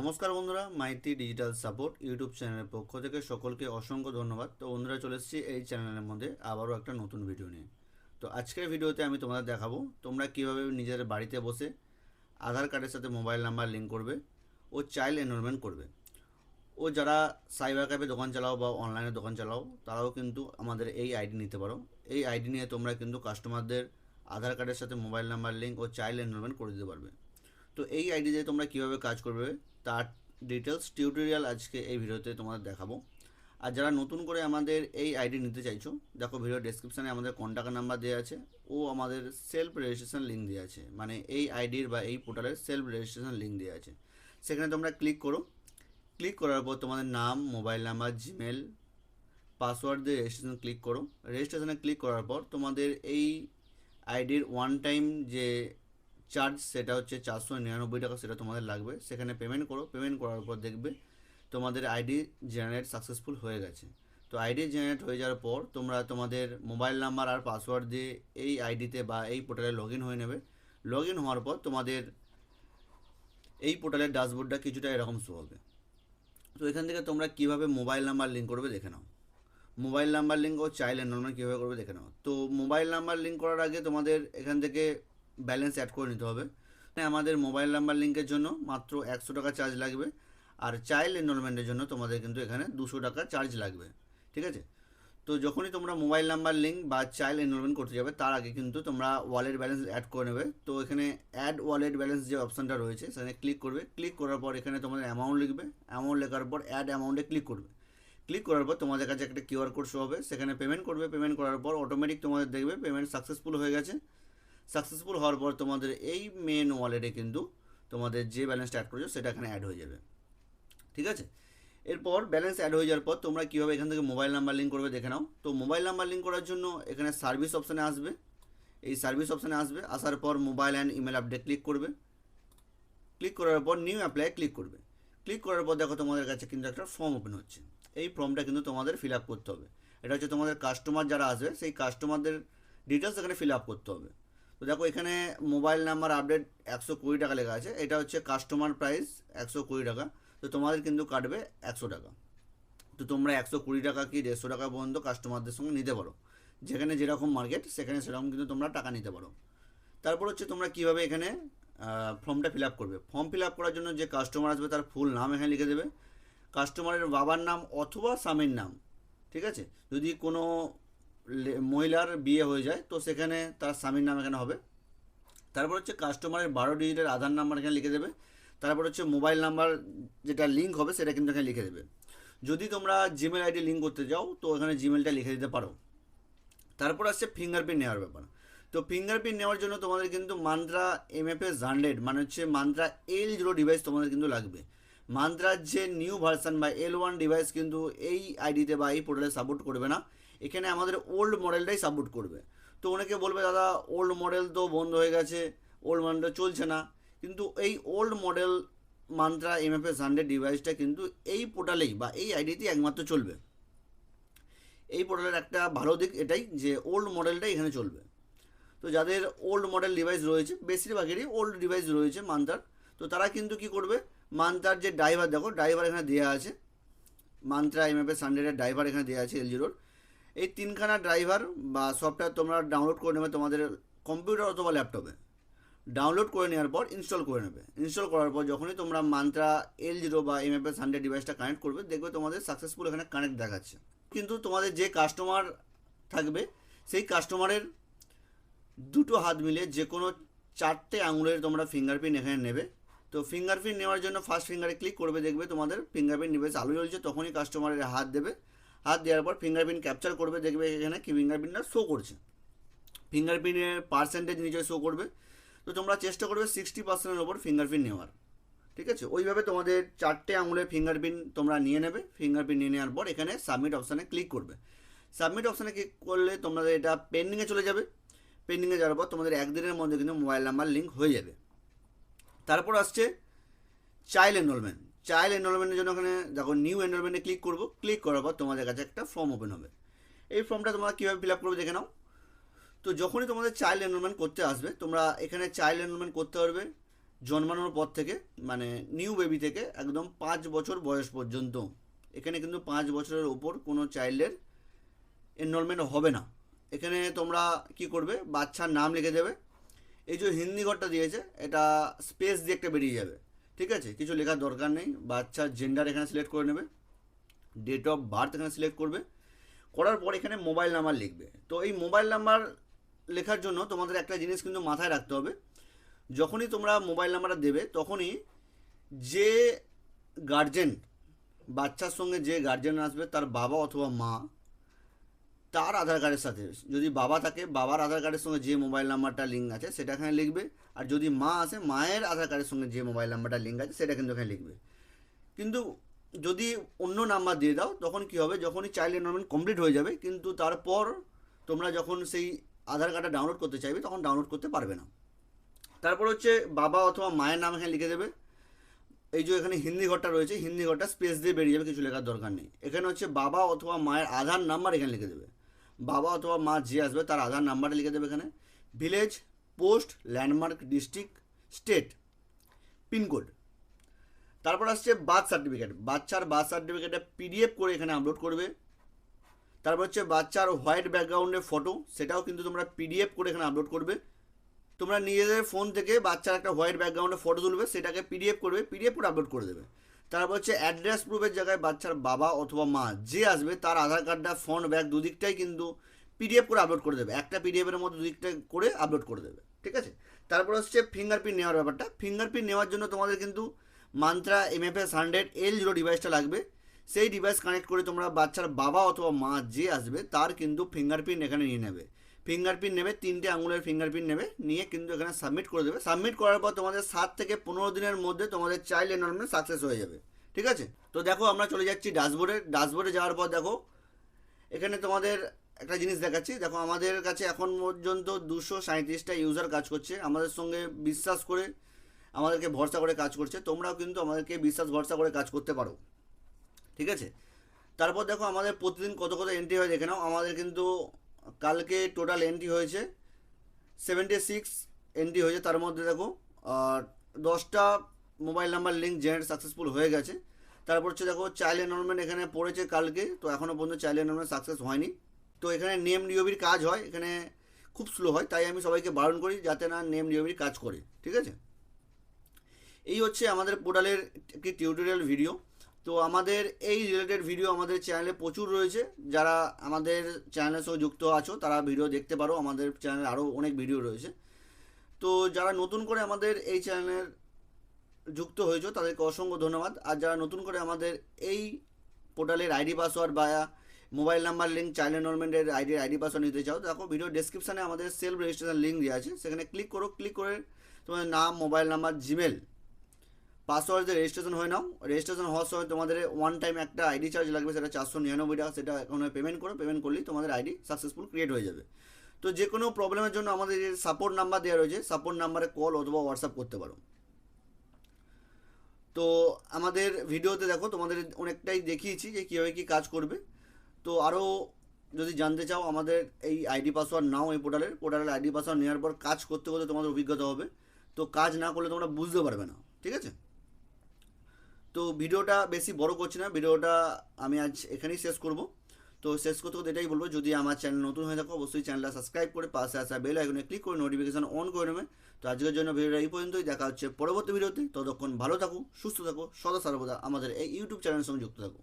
নমস্কার বন্ধুরা, Maiti digital support YouTube চ্যানেলের পক্ষ থেকে সকলকে অসংখ্য ধন্যবাদ। তো বন্ধুরা, চলে এসেছি এই চ্যানেলের মধ্যে আবারও একটা নতুন ভিডিও নিয়ে। তো আজকের ভিডিওতে আমি তোমাদের দেখাবো তোমরা কীভাবে নিজের বাড়িতে বসে আধার কার্ডের সাথে মোবাইল নাম্বার লিঙ্ক করবে ও চাইল্ড এনরোলমেন্ট করবে। ও যারা সাইবার ক্যাফে দোকান চালাও বা অনলাইনে দোকান চালাও, তারাও কিন্তু আমাদের এই আইডি নিতে পারো। এই আইডি নিয়ে তোমরা কিন্তু কাস্টমারদের আধার কার্ডের সাথে মোবাইল নাম্বার লিঙ্ক ও চাইল্ড এনরোলমেন্ট করে দিতে পারবে। তো এই আইডি দিয়ে তোমরা কীভাবে কাজ করবে তার ডিটেলস টিউটোরিয়াল আজকে এই ভিডিওতে তোমাদের দেখাবো। আর যারা নতুন করে আমাদের এই আইডি নিতে চাইছো, দেখো ভিডিও ডেসক্রিপশানে আমাদের কন্ট্যাক্ট নাম্বার দেওয়া আছে ও আমাদের সেলফ রেজিস্ট্রেশন লিঙ্ক দেওয়া আছে, মানে এই আইডির বা এই পোর্টালের সেলফ রেজিস্ট্রেশন লিঙ্ক দেওয়া আছে। সেখানে তোমরা ক্লিক করো। ক্লিক করার পর তোমাদের নাম, মোবাইল নাম্বার, জিমেল, পাসওয়ার্ড দিয়ে রেজিস্ট্রেশন ক্লিক করো। রেজিস্ট্রেশনে ক্লিক করার পর তোমাদের এই আইডির ওয়ান টাইম যে চার্জ সেটা হচ্ছে 499 টাকা, সেটা তোমাদের লাগবে। সেখানে পেমেন্ট করো। পেমেন্ট করার পর দেখবে তোমাদের আইডি জেনারেট সাকসেসফুল হয়ে গেছে। তো আইডি জেনারেট হয়ে যাওয়ার পর তোমরা তোমাদের মোবাইল নাম্বার আর পাসওয়ার্ড দিয়ে এই আইডিতে বা এই পোর্টালে লগ ইন হয়ে নেবে। লগ ইন হওয়ার পর তোমাদের এই পোর্টালের ড্যাশবোর্ডটা কিছুটা এরকম শো হবে। তো এখান থেকে তোমরা কীভাবে মোবাইল নাম্বার লিঙ্ক করবে দেখে নাও। মোবাইল নাম্বার লিঙ্ক ও চাইল্ড এনরোলমেন্ট কীভাবে করবে দেখে নাও। তো মোবাইল নাম্বার লিঙ্ক করার আগে তোমাদের এখান থেকে ব্যালেন্স অ্যাড করে নিতে হবে। আমাদের মোবাইল নাম্বার লিঙ্কের জন্য মাত্র 100 টাকা চার্জ লাগবে, আর চাইল্ড এনরোলমেন্টের জন্য তোমাদের কিন্তু এখানে 200 টাকা চার্জ লাগবে। ঠিক আছে? তো যখনই তোমরা মোবাইল নাম্বার লিঙ্ক বা চাইল্ড এনরোলমেন্ট করতে যাবে তার আগে কিন্তু তোমরা ওয়ালেট ব্যালেন্স অ্যাড করে নেবে। তো এখানে অ্যাড ওয়ালেট ব্যালেন্স যে অপশানটা রয়েছে সেখানে ক্লিক করবে। ক্লিক করার পর এখানে তোমাদের অ্যামাউন্ট লিখবে। অ্যামাউন্ট লেখার পর অ্যাড অ্যামাউন্টে ক্লিক করবে। ক্লিক করার পর তোমাদের কাছে একটা কিউআর কোড শো হবে, সেখানে পেমেন্ট করবে। পেমেন্ট করার পর অটোমেটিক তোমাদের দেখবে পেমেন্ট সাকসেসফুল হয়ে গেছে। সাকসেসফুল হওয়ার পর তোমাদের এই মেন ওয়ালেটে কিন্তু তোমাদের যে ব্যালেন্সটা অ্যাড করেছো সেটা এখানে অ্যাড হয়ে যাবে। ঠিক আছে? এরপর ব্যালেন্স অ্যাড হয়ে যাওয়ার পর তোমরা কীভাবে এখান থেকে মোবাইল নাম্বার লিঙ্ক করবে দেখে নাও। তো মোবাইল নাম্বার লিঙ্ক করার জন্য এখানে সার্ভিস অপশানে আসবে। এই সার্ভিস অপশানে আসবে, আসার পর mobile and email update click করবে। ক্লিক করার পর নিউ অ্যাপ্লাই ক্লিক করবে। ক্লিক করার পর দেখো তোমাদের কাছে কিন্তু একটা ফর্ম ওপেন হচ্ছে। এই ফর্মটা কিন্তু তোমাদের ফিল আপ করতে হবে। এটা হচ্ছে তোমাদের কাস্টমার যারা আসবে সেই কাস্টমারদের ডিটেলস এখানে ফিল আপ করতে হবে। তো দেখো এখানে মোবাইল নাম্বার আপডেট 120 টাকা লেখা আছে, এটা হচ্ছে কাস্টমার প্রাইস 120 টাকা। তো তোমাদের কিন্তু কাটবে 100 টাকা। তো তোমরা 120 টাকা কি 150 টাকা পর্যন্ত কাস্টমারদের সঙ্গে নিতে পারো, যেখানে যেরকম মার্কেট সেখানে সেরকম কিন্তু তোমরা টাকা নিতে পারো। তারপর হচ্ছে তোমরা কীভাবে এখানে ফর্মটা ফিল আপ করবে। ফর্ম ফিল আপ করার জন্য যে কাস্টমার আসবে তার ফুল নাম এখানে লিখে দেবে, কাস্টমারের বাবার নাম অথবা স্বামীর নাম। ঠিক আছে? যদি কোনো মহিলার বিয়ে হয়ে যায় তো সেখানে তার স্বামীর নাম এখানে হবে। তারপর হচ্ছে কাস্টমারের 12 ডিজিটের আধার নাম্বার এখানে লিখে দেবে। তারপর হচ্ছে মোবাইল নাম্বার যেটা লিঙ্ক হবে সেটা কিন্তু এখানে লিখে দেবে। যদি তোমরা জিমেল আইডি লিঙ্ক করতে যাও তো এখানে জিমেলটা লিখে দিতে পারো। তারপর আসছে ফিঙ্গারপ্রিন্ট নেওয়ার ব্যাপার। তো ফিঙ্গারপ্রিন্ট নেওয়ার জন্য তোমাদের কিন্তু মান্ত্রা MFS 100 মানে হচ্ছে মান্ত্রা L0 ডিভাইস তোমাদের কিন্তু লাগবে। মান্ত্রার যে নিউ ভার্সান বা L1 ডিভাইস কিন্তু এই আইডিতে বা এই পোর্টালে সাপোর্ট করবে না। এখানে আমাদের ওল্ড মডেলটাই সাপোর্ট করবে। তো অনেকে বলবে দাদা ওল্ড মডেল তো বন্ধ হয়ে গেছে, ওল্ড মডেলটা চলছে না, কিন্তু এই ওল্ড মডেল মান্ত্রা MFS 100 ডিভাইসটা কিন্তু এই পোর্টালেই বা এই আইডিতেই একমাত্র চলবে। এই পোর্টালের একটা ভালো দিক এটাই যে ওল্ড মডেলটাই এখানে চলবে। তো যাদের ওল্ড মডেল ডিভাইস রয়েছে, বেশিরভাগেরই ওল্ড ডিভাইস রয়েছে মান্ত্রার, তো তারা কিন্তু কি করবে, মান্ত্রার যে ড্রাইভার, দেখো ড্রাইভার এখানে দেওয়া আছে, মান্ত্রা MFS 100 ড্রাইভার এখানে দেওয়া আছে L0। এই 3খানা ড্রাইভার বা সফটওয়্যার তোমরা ডাউনলোড করে নেবে তোমাদের কম্পিউটার অথবা ল্যাপটপে। ডাউনলোড করে নেওয়ার পর ইনস্টল করে নেবে। ইনস্টল করার পর যখনই তোমরা মান্ত্রা L0 বা MFS 100 ডিভাইসটা কানেক্ট করবে দেখবে তোমাদের সাকসেসফুল এখানে কানেক্ট দেখাচ্ছে। কিন্তু তোমাদের যে কাস্টমার থাকবে সেই কাস্টমারের দুটো হাত মিলে যে কোনো 4টে আঙুলের তোমরা ফিঙ্গারপ্রিন্ট এখানে নেবে। তো ফিঙ্গারপ্রিন্ট নেওয়ার জন্য ফার্স্ট ফিঙ্গারে ক্লিক করবে, দেখবে তোমাদের ফিঙ্গারপ্রিন্ট ডিভাইস আলো জ্বলছে, তখনই কাস্টমারের হাত দেবে। হাত দেওয়ার পর ফিঙ্গারপ্রিন্ট ক্যাপচার করবে, দেখবে এখানে কি ফিঙ্গারপ্রিন্টটা শো করছে, ফিঙ্গারপ্রিন্টের পার্সেন্টেজ নিচে শো করবে। তো তোমরা চেষ্টা করবে 60%-এর ওপর ফিঙ্গারপ্রিন্ট নেওয়ার। ঠিক আছে? ওইভাবে তোমাদের 4টে আঙুলের ফিঙ্গারপ্রিন্ট তোমরা নিয়ে নেবে। ফিঙ্গারপ্রিন্ট নিয়ে নেওয়ার পর এখানে সাবমিট অপশানে ক্লিক করবে। সাবমিট অপশানে ক্লিক করলে তোমাদের এটা পেন্ডিংয়ে চলে যাবে। পেন্ডিংয়ে যাওয়ার পর তোমাদের একদিনের মধ্যে কিন্তু মোবাইল নাম্বার লিঙ্ক হয়ে যাবে। তারপর আসছে চাইল্ড এনরোলমেন্ট। চাইল্ড এনরোলমেন্টের জন্য ওখানে দেখো নিউ এনরোলমেন্টে ক্লিক করবো। ক্লিক করার পর তোমাদের কাছে একটা ফর্ম ওপেন হবে। এই ফর্মটা তোমরা কীভাবে ফিল আপ করবে দেখে নাও। তো যখনই তোমাদের চাইল্ড এনরোলমেন্ট করতে আসবে তোমরা এখানে চাইল্ড এনরোলমেন্ট করতে পারবে জন্মানোর পর থেকে, মানে নিউ বেবি থেকে একদম 5 বছর বয়স পর্যন্ত। এখানে কিন্তু 5 বছরের ওপর কোনো চাইল্ডের এনরোলমেন্ট হবে না। এখানে তোমরা কি করবে, বাচ্চার নাম লিখে দেবে। এই যে হিন্দি ঘরটা দিয়েছে, এটা স্পেস দিয়ে একটা বেরিয়ে যাবে, ঠিক আছে, কিছু লেখার দরকার নেই। বাচ্চার জেন্ডার এখানে সিলেক্ট করে নেবে, ডেট অফ বার্থ এখানে সিলেক্ট করবে, করার পর এখানে মোবাইল নাম্বার লিখবে। তো এই মোবাইল নাম্বার লেখার জন্য তোমাদের একটা জিনিস কিন্তু মাথায় রাখতে হবে, যখনই তোমরা মোবাইল নাম্বারটা দেবে তখনই যে গার্জেন, বাচ্চার সঙ্গে যে গার্জেন আসবে তার বাবা অথবা মা, তার আধার কার্ডের সাথে যদি বাবা থাকে, বাবার আধার কার্ডের সঙ্গে যে মোবাইল নাম্বারটা লিঙ্ক আছে সেটা এখানে লিখবে। আর যদি মা আসে, মায়ের আধার কার্ডের সঙ্গে যে মোবাইল নাম্বারটা লিঙ্ক আছে সেটা কিন্তু এখানে লিখবে। কিন্তু যদি অন্য নাম্বার দিয়ে দাও তখন কি হবে, যখনই চাইল্ড এনরোলমেন্ট কমপ্লিট হয়ে যাবে কিন্তু তারপর তোমরা যখন সেই আধার কার্ডটা ডাউনলোড করতে চাইবে তখন ডাউনলোড করতে পারবে না। তারপর হচ্ছে বাবা অথবা মায়ের নাম এখানে লিখে দেবে। এই যে এখানে হিন্দি ঘরটা রয়েছে, হিন্দি ঘরটা স্পেস দিয়ে বেরিয়ে যাবে, কিছু লেখার দরকার নেই। এখানে হচ্ছে বাবা অথবা মায়ের আধার নাম্বার এখানে লিখে দেবে। বাবা অথবা মা যে আসবে তার আধার নাম্বারটা লিখে দেবে এখানে, village, post, landmark, district, state, pincode. তারপর আসছে বার্থ সার্টিফিকেট, বাচ্চার বার্থ সার্টিফিকেটটা পিডিএফ করে এখানে আপলোড করবে। তারপর হচ্ছে বাচ্চার হোয়াইট ব্যাকগ্রাউন্ডের ফটো, সেটাও কিন্তু তোমরা পিডিএফ করে এখানে আপলোড করবে। তোমরা নিজেদের ফোন থেকে বাচ্চার একটা হোয়াইট ব্যাকগ্রাউন্ডে ফটো তুলবে, সেটাকে পিডিএফ করবে, পিডিএফ করে আপলোড করে দেবে। তারপর হচ্ছে অ্যাড্রেস প্রুফের জায়গায় বাচ্চার বাবা অথবা মা যে আসবে তার আধার কার্ডটা ফ্রন্ট ব্যাক দুদিকটাই কিন্তু পিডিএফ করে আপলোড করে দেবে, একটা পিডিএফের মধ্যে দুদিকটা করে আপলোড করে দেবে, ঠিক আছে। তারপর হচ্ছে ফিঙ্গারপ্রিন্ট নেওয়ার ব্যাপারটা। ফিঙ্গারপ্রিন্ট নেওয়ার জন্য তোমাদের কিন্তু মান্ত্রা MFS 100L0 ডিভাইসটা লাগবে। সেই ডিভাইস কানেক্ট করে তোমরা বাচ্চার বাবা অথবা মা যে আসবে তার কিন্তু ফিঙ্গারপ্রিন্ট এখানে নিয়ে নেবে। ফিঙ্গারপ্রিন্ট নেবে, 3টে আঙুলের ফিঙ্গারপ্রিন্ট নেবে, নিয়ে কিন্তু এখানে সাবমিট করে দেবে। সাবমিট করার পর তোমাদের 7 থেকে 15 দিনের মধ্যে তোমাদের চাইল্ড এনরোলমেন্ট সাকসেস হয়ে যাবে, ঠিক আছে। তো দেখো আমরা চলে যাচ্ছি ডাশবোর্ডে যাওয়ার পর দেখো এখানে তোমাদের একটা জিনিস দেখাচ্ছি। দেখো আমাদের কাছে এখন পর্যন্ত 237টা ইউজার কাজ করছে, আমাদের সঙ্গে বিশ্বাস করে, আমাদেরকে ভরসা করে কাজ করছে। তোমরাও কিন্তু আমাদেরকে বিশ্বাস ভরসা করে কাজ করতে পারো, ঠিক আছে। তারপর দেখো আমাদের প্রতিদিন কত কত এন্ট্রি হয় দেখে নাও। আমাদের কিন্তু কালকে টোটাল এন্ট্রি হয়েছে 76 এন্ট্রি হয়েছে, তার মধ্যে দেখো 10টা mobile number link generate successful হয়ে গেছে। তারপর হচ্ছে দেখো চাইল্ড এনরোলমেন্ট এখানে পড়েছে কালকে, তো এখনও পর্যন্ত চাইল্ড এনরোলমেন্ট সাকসেস হয়নি। তো এখানে নেম ডিওবির কাজ হয়, এখানে খুব স্লো হয়, তাই আমি সবাইকে বারণ করি যাতে না নেম ডিওবির কাজ করে, ঠিক আছে। এই হচ্ছে আমাদের পোর্টালের একটি টিউটোরিয়াল ভিডিও। তো আমাদের এই রিলেটেড ভিডিও আমাদের চ্যানেলে প্রচুর রয়েছে, যারা আমাদের চ্যানেলের সঙ্গে যুক্ত আছো তারা ভিডিও দেখতে পারো, আমাদের চ্যানেলে আরও অনেক ভিডিও রয়েছে। তো যারা নতুন করে আমাদের এই চ্যানেলের যুক্ত হয়েছো তাদেরকে অসংখ্য ধন্যবাদ। আর যারা নতুন করে আমাদের এই পোর্টালের আইডি পাসওয়ার্ড বা মোবাইল নাম্বার লিঙ্ক চাইল্ড এনরোলমেন্টের আইডি পাসওয়ার্ড নিতে চাও, দেখো ভিডিও ডেসক্রিপশানে আমাদের সেলফ রেজিস্ট্রেশন লিঙ্ক দেওয়া আছে, সেখানে ক্লিক করো, ক্লিক করে তোমাদের নাম, মোবাইল নাম্বার, জিমেল, পাসওয়ার্ড দিয়ে রেজিস্ট্রেশন হয়ে নাও। রেজিস্ট্রেশন হওয়ার সময় তোমাদের ওয়ান টাইম একটা আইডি চার্জ লাগবে, সেটা 499 টাকা, সেটা এখন পেমেন্ট করো, পেমেন্ট করলেই তোমাদের আইডি সাকসেসফুল ক্রিয়েট হয়ে যাবে। তো যে কোনো প্রবলেমের জন্য আমাদের যে সাপোর্ট নাম্বার দেওয়া রয়েছে, সাপোর্ট নাম্বারে কল অথবা হোয়াটসঅ্যাপ করতে পারো। তো আমাদের ভিডিওতে দেখো তোমাদের অনেকটাই দেখিয়েছি যে কীভাবে কী কাজ করবে। তো আরও যদি জানতে চাও আমাদের এই আইডি পাসওয়ার্ড নাও, এই পোর্টালের আইডি পাসওয়ার্ড নেওয়ার পর কাজ করতে করতে তোমাদের অভিজ্ঞতা হবে, তো কাজ না করলে তোমরা বুঝতে পারবে না, ঠিক আছে। তো ভিডিওটা বেশি বড় করছি না, ভিডিওটা আমি আজ এখানেই শেষ করব। তো শেষ করতে করতে এটাই বলবো, যদি আমার চ্যানেল নতুন হয়ে থাকো অবশ্যই চ্যানেলটা সাবস্ক্রাইব করে পাশে আসা বেল আইকনে ক্লিক করে নোটিফিকেশন অন করে নেবে। তো আজকের জন্য ভিডিওটা এই পর্যন্তই, দেখা হচ্ছে পরবর্তী ভিডিওতে। ততক্ষণ ভালো থাকো, সুস্থ থাকো, সদা সর্বদা আমাদের এই ইউটিউব চ্যানেলের সঙ্গে যুক্ত থাকো।